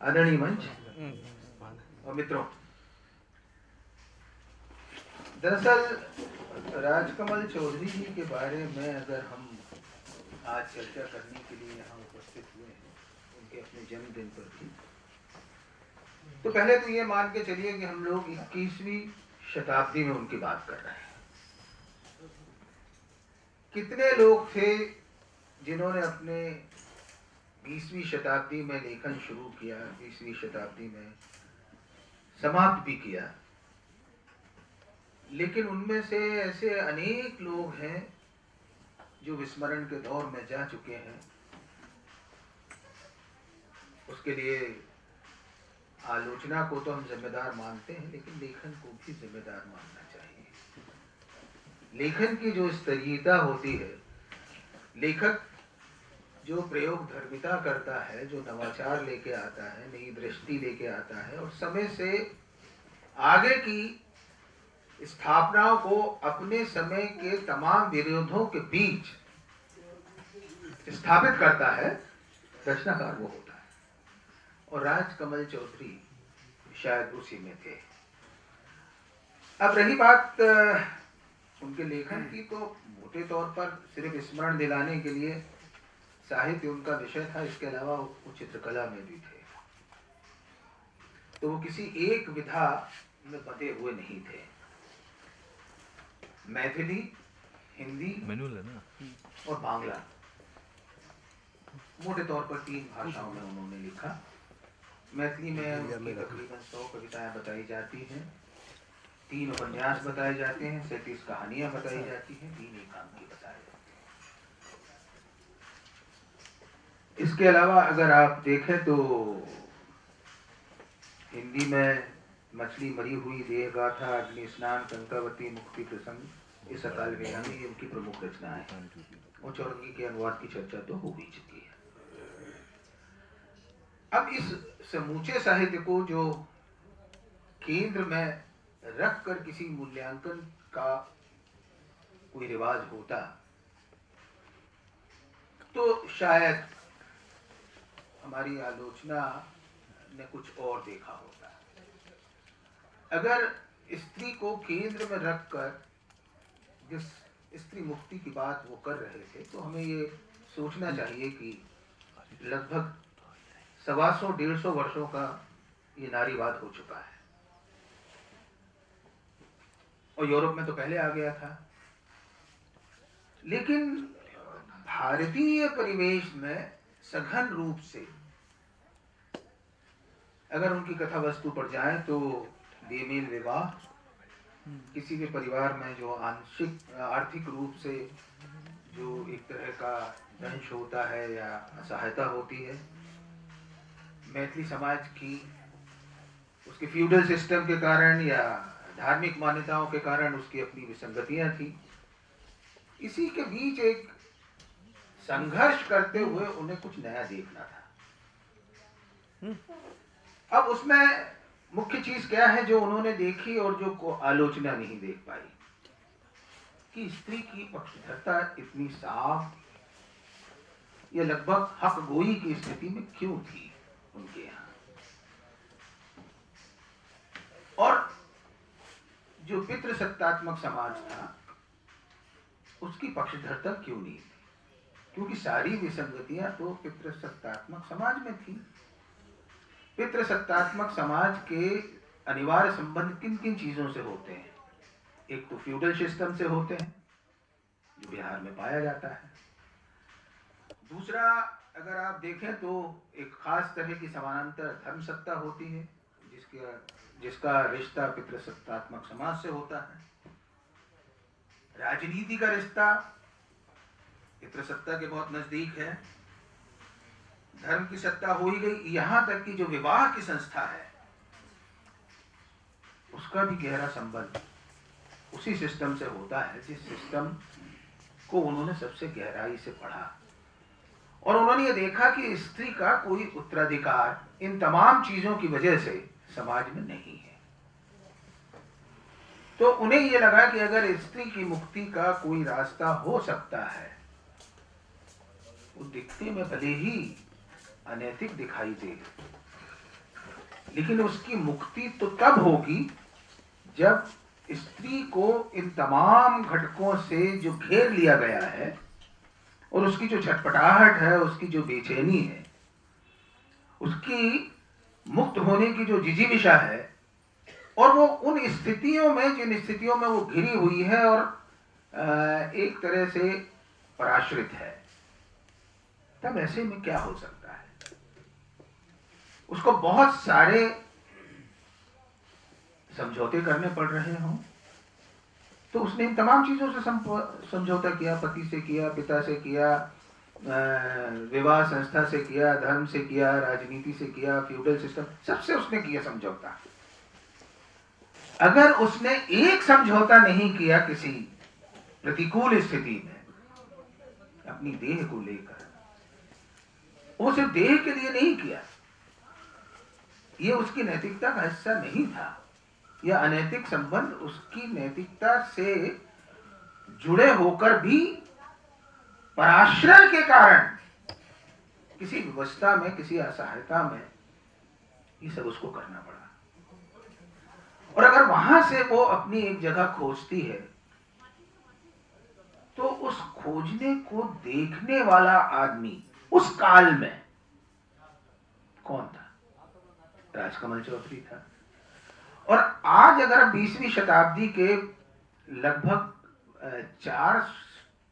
आदरणीय मंच और मित्रों, दरअसल राजकमल चौधरी जी के बारे में अगर हम आज चर्चा करने के लिए यहाँ उपस्थित हुए हैं, उनके अपने जन्मदिन पर भी, तो पहले तो ये मान के चलिए कि हम लोग 21वीं शताब्दी में उनकी बात कर रहे हैं। कितने लोग थे जिन्होंने अपने 20वीं शताब्दी में लेखन शुरू किया, 20वीं शताब्दी में समाप्त भी किया, लेकिन उनमें से ऐसे अनेक लोग हैं जो विस्मरण के दौर में जा चुके हैं। उसके लिए आलोचना को तो हम जिम्मेदार मानते हैं, लेकिन लेखन को भी जिम्मेदार मानना चाहिए। लेखन की जो स्तरीयता होती है, लेखक जो प्रयोग धर्मिता करता है, जो नवाचार लेके आता है, नई दृष्टि लेके आता है और समय से आगे की स्थापनाओं को अपने समय के तमाम विरोधों के बीच स्थापित करता है, रचनाकार वो होता है। और राजकमल चौधरी शायद उसी में थे। अब रही बात उनके लेखन की, तो मोटे तौर पर सिर्फ स्मरण दिलाने के लिए साहित्य उनका विषय था, इसके अलावा वो चित्रकला में भी थे। तो वो किसी एक विधा में बंधे हुए नहीं थे। मैथिली, हिंदी और बांग्ला, मोटे तौर पर 3 भाषाओं में उन्होंने लिखा। मैथिली में उनकी तकरीबन 100 कविताएं बताई जाती हैं, 3 उपन्यास बताए जाते हैं, 37 कहानियां बताई जाती हैं, 3 एकांकी बताए जाते हैं। इसके अलावा अगर आप देखें तो हिंदी में मछली मरी हुई, देह गाथा, अग्नि स्नान, कंकावती, मुक्ति प्रसंग, इस अकाल वेलानी, ये उनकी प्रमुख रचनाएं हैं। और चौरंगी के अनुवाद की चर्चा तो हो ही चुकी है। अब इस समूचे साहित्य को जो केंद्र में रख कर किसी मूल्यांकन का कोई रिवाज होता, तो शायद हमारी आलोचना ने कुछ और देखा होता। अगर स्त्री को केंद्र में रखकर जिस स्त्री मुक्ति की बात वो कर रहे थे, तो हमें ये सोचना चाहिए कि लगभग 125-150 वर्षों का ये नारीवाद हो चुका है और यूरोप में तो पहले आ गया था। लेकिन भारतीय परिवेश में सघन रूप से अगर उनकी कथा वस्तु पर जाए तो बेमेल विवाह, किसी भी परिवार में जो आंशिक आर्थिक रूप से जो एक तरह का दंश होता है या असहायता होती है, मैथिली समाज की उसके फ्यूडल सिस्टम के कारण या धार्मिक मान्यताओं के कारण उसकी अपनी विसंगतियां थी। इसी के बीच एक संघर्ष करते हुए उन्हें कुछ नया देखना था। अब उसमें मुख्य चीज क्या है जो उन्होंने देखी और जो को आलोचना नहीं देख पाई, कि स्त्री की पक्षधरता इतनी साफ या लगभग हक गोई की स्थिति में क्यों थी उनके यहाँ, और जो पितृसत्तात्मक समाज था उसकी पक्षधरता क्यों नहीं थी, क्योंकि सारी विसंगतियां तो पितृसत्तात्मक समाज में थी। पितृसत्तात्मक समाज के अनिवार्य संबंध किन किन चीजों से होते हैं? एक तो फ्यूडल सिस्टम से होते हैं, जो बिहार में पाया जाता है। दूसरा, अगर आप देखें तो एक खास तरह की समानांतर धर्म सत्ता होती है, जिसका रिश्ता पितृसत्तात्मक समाज से होता है। राजनीति का रिश्ता पितृसत्ता के बहुत नजदीक है। धर्म की सत्ता हो ही गई, यहां तक कि जो विवाह की संस्था है उसका भी गहरा संबंध उसी सिस्टम से होता है, जिस सिस्टम को उन्होंने सबसे गहराई से पढ़ा। और उन्होंने ये देखा कि स्त्री का कोई उत्तराधिकार इन तमाम चीजों की वजह से समाज में नहीं है। तो उन्हें ये लगा कि अगर स्त्री की मुक्ति का कोई रास्ता हो सकता है, वो दिखने में भले ही अनैतिक दिखाई दे, लेकिन उसकी मुक्ति तो तब होगी जब स्त्री को इन तमाम घटकों से जो घेर लिया गया है और उसकी जो छटपटाहट है, उसकी जो बेचैनी है, उसकी मुक्त होने की जो जिजीविषा है, और वो उन स्थितियों में, जिन स्थितियों में वो घिरी हुई है और एक तरह से पराश्रित है, तब ऐसे में क्या हो सकता है? उसको बहुत सारे समझौते करने पड़ रहे हों, तो उसने इन तमाम चीजों से समझौता किया, पति से किया, पिता से किया, विवाह संस्था से किया, धर्म से किया, राजनीति से किया, फ्यूडल सिस्टम, सबसे उसने किया समझौता। अगर उसने एक समझौता नहीं किया किसी प्रतिकूल स्थिति में अपनी देह को लेकर, वो सिर्फ देह के लिए नहीं किया, ये उसकी नैतिकता का हिस्सा नहीं था। यह अनैतिक संबंध उसकी नैतिकता से जुड़े होकर भी पराश्रय के कारण, किसी व्यवस्था में, किसी असहायता में, ये सब उसको करना पड़ा। और अगर वहां से वो अपनी एक जगह खोजती है, तो उस खोजने को देखने वाला आदमी उस काल में कौन था? राजकमल चौधरी था। और आज अगर 20वीं शताब्दी के लगभग 4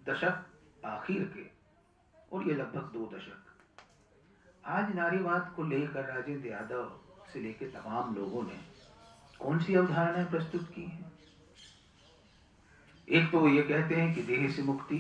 दशक आखिर के, और ये लगभग 2 दशक, आज नारीवाद को लेकर राजेंद्र यादव से लेकर तमाम लोगों ने कौन सी अवधारणाएं प्रस्तुत की हैं? एक तो ये कहते हैं कि देह से मुक्ति,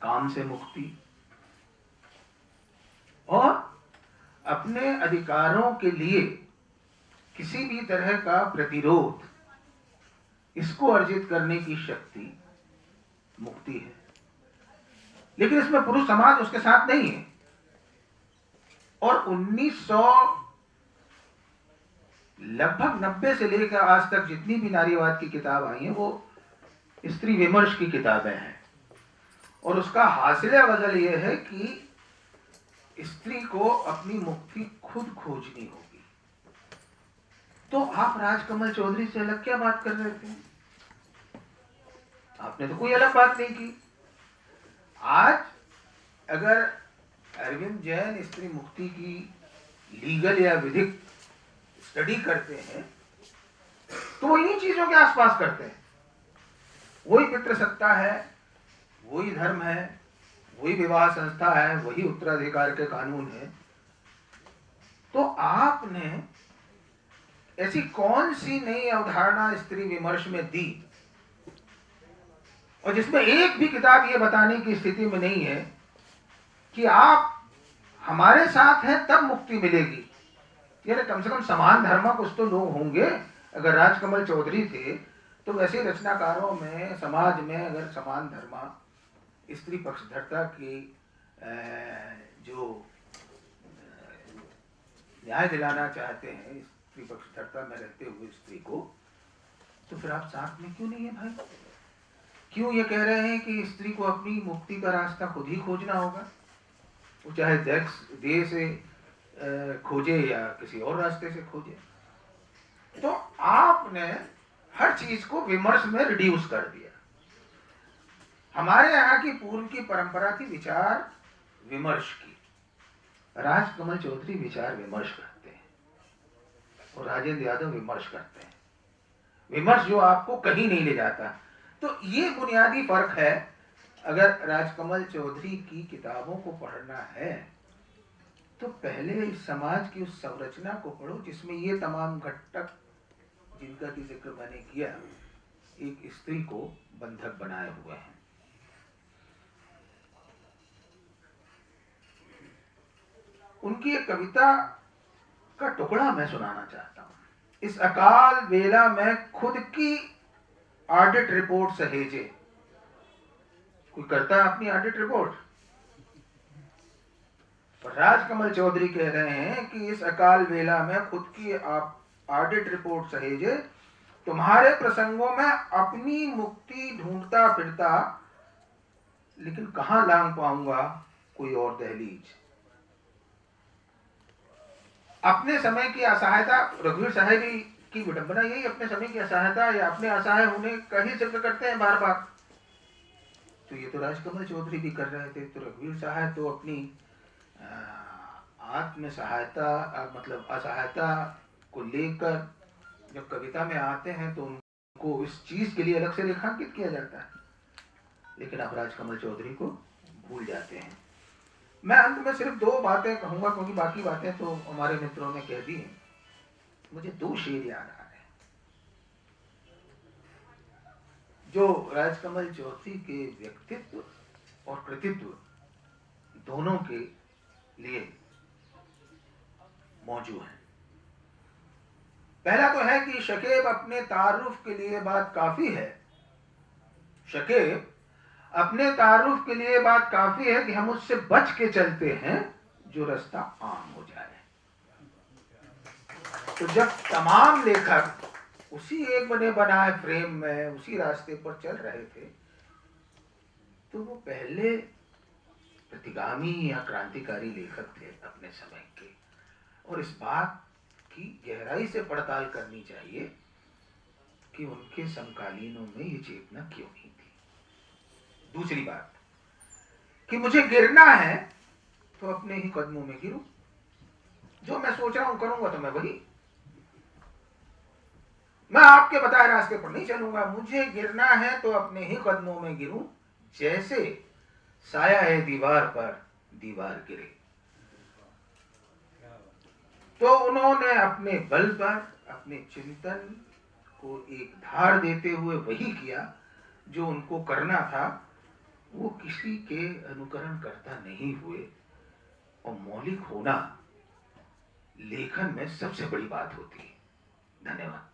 काम से मुक्ति, और अपने अधिकारों के लिए किसी भी तरह का प्रतिरोध, इसको अर्जित करने की शक्ति मुक्ति है। लेकिन इसमें पुरुष समाज उसके साथ नहीं है। और 1990 से लेकर आज तक जितनी भी नारीवाद की किताब आई हैं, वो स्त्री विमर्श की किताबें हैं। और उसका हासिल वजल यह है कि स्त्री को अपनी मुक्ति खुद खोजनी होगी। तो आप राजकमल चौधरी से अलग क्या बात कर रहे थे? आपने तो कोई अलग बात नहीं की। आज अगर अरविंद जैन स्त्री मुक्ति की लीगल या विधिक स्टडी करते हैं, तो वो इन्हीं चीजों के आसपास करते हैं। वही पितृसत्ता है, वही धर्म है, वही विवाह संस्था है, वही उत्तराधिकार के कानून है। तो आपने ऐसी कौन सी नई अवधारणा स्त्री विमर्श में दी, और जिसमें एक भी किताब ये बताने की स्थिति में नहीं है कि आप हमारे साथ हैं तब मुक्ति मिलेगी? यानी कम से कम समान धर्म कुछ तो लोग होंगे। अगर राजकमल चौधरी थे तो वैसे रचनाकारों में, समाज में अगर समान धर्म, स्त्री पक्षधरता की जो न्याय दिलाना चाहते हैं स्त्री पक्षधरता में रहते हुए स्त्री को, तो फिर आप साथ में क्यों नहीं है भाई? क्यों ये कह रहे हैं कि स्त्री को अपनी मुक्ति का रास्ता खुद ही खोजना होगा? वो चाहे देह से खोजे या किसी और रास्ते से खोजे। तो आपने हर चीज को विमर्श में रिड्यूस कर दिया। हमारे यहाँ की पूर्व की परंपरा थी विचार विमर्श की। राजकमल चौधरी विचार विमर्श करते हैं और राजेंद्र यादव विमर्श करते हैं। विमर्श जो आपको कहीं नहीं ले जाता। तो ये बुनियादी फर्क है। अगर राजकमल चौधरी की किताबों को पढ़ना है तो पहले इस समाज की उस संरचना को पढ़ो जिसमें ये तमाम घटक जिनका की जिक्र मैंने किया, एक स्त्री को बंधक बनाए हुए हैं। उनकी एक कविता का टुकड़ा मैं सुनाना चाहता हूं। इस अकाल बेला में खुद की ऑडिट रिपोर्ट सहेजे। कोई करता है अपनी ऑडिट रिपोर्ट? पर राजकमल चौधरी कह रहे हैं कि इस अकाल बेला में खुद की ऑडिट रिपोर्ट सहेजे, तुम्हारे प्रसंगों में अपनी मुक्ति ढूंढता फिरता, लेकिन कहां लांग पाऊंगा कोई और दहलीज। अपने समय की असहायता, रघुवीर साहब की विडंबना यही अपने समय की असहायता या अपने असहाय होने का ही जिक्र करते हैं बार बार। तो ये तो राजकमल चौधरी भी कर रहे थे। तो रघुवीर साहब तो अपनी आत्म सहायता मतलब असहायता को लेकर जब कविता में आते हैं तो उनको इस चीज के लिए अलग से रेखांकित किया जाता है, लेकिन अब राजकमल चौधरी को भूल जाते हैं। मैं अंत में सिर्फ 2 बातें कहूंगा क्योंकि बाकी बातें तो हमारे मित्रों ने कह दी हैं। मुझे 2 शेर याद आ रहे हैं जो राजकमल चौधरी के व्यक्तित्व और कृतित्व दोनों के लिए मौजूद है। पहला तो है कि शकीब अपने तारुफ के लिए बात काफी है, शकीब अपने तारुफ के लिए बात काफी है कि हम उससे बच के चलते हैं जो रास्ता आम हो जाए। तो जब तमाम लेखक उसी एक बने बनाए फ्रेम में उसी रास्ते पर चल रहे थे तो वो पहले प्रतिगामी या क्रांतिकारी लेखक थे अपने समय के, और इस बात की गहराई से पड़ताल करनी चाहिए कि उनके समकालीनों में ये चेतना क्यों नहीं थी। दूसरी बात कि मुझे गिरना है तो अपने ही कदमों में गिरूं, जो मैं सोच रहा हूं करूंगा तो मैं आपके बताए रास्ते पर नहीं चलूंगा। मुझे गिरना है तो अपने ही कदमों में गिरूं, जैसे साया है दीवार पर दीवार गिरे। तो उन्होंने अपने बल पर अपने चिंतन को एक धार देते हुए वही किया जो उनको करना था। वो किसी के अनुकरण करता नहीं हुए, और मौलिक होना लेखन में सबसे बड़ी बात होती है। धन्यवाद।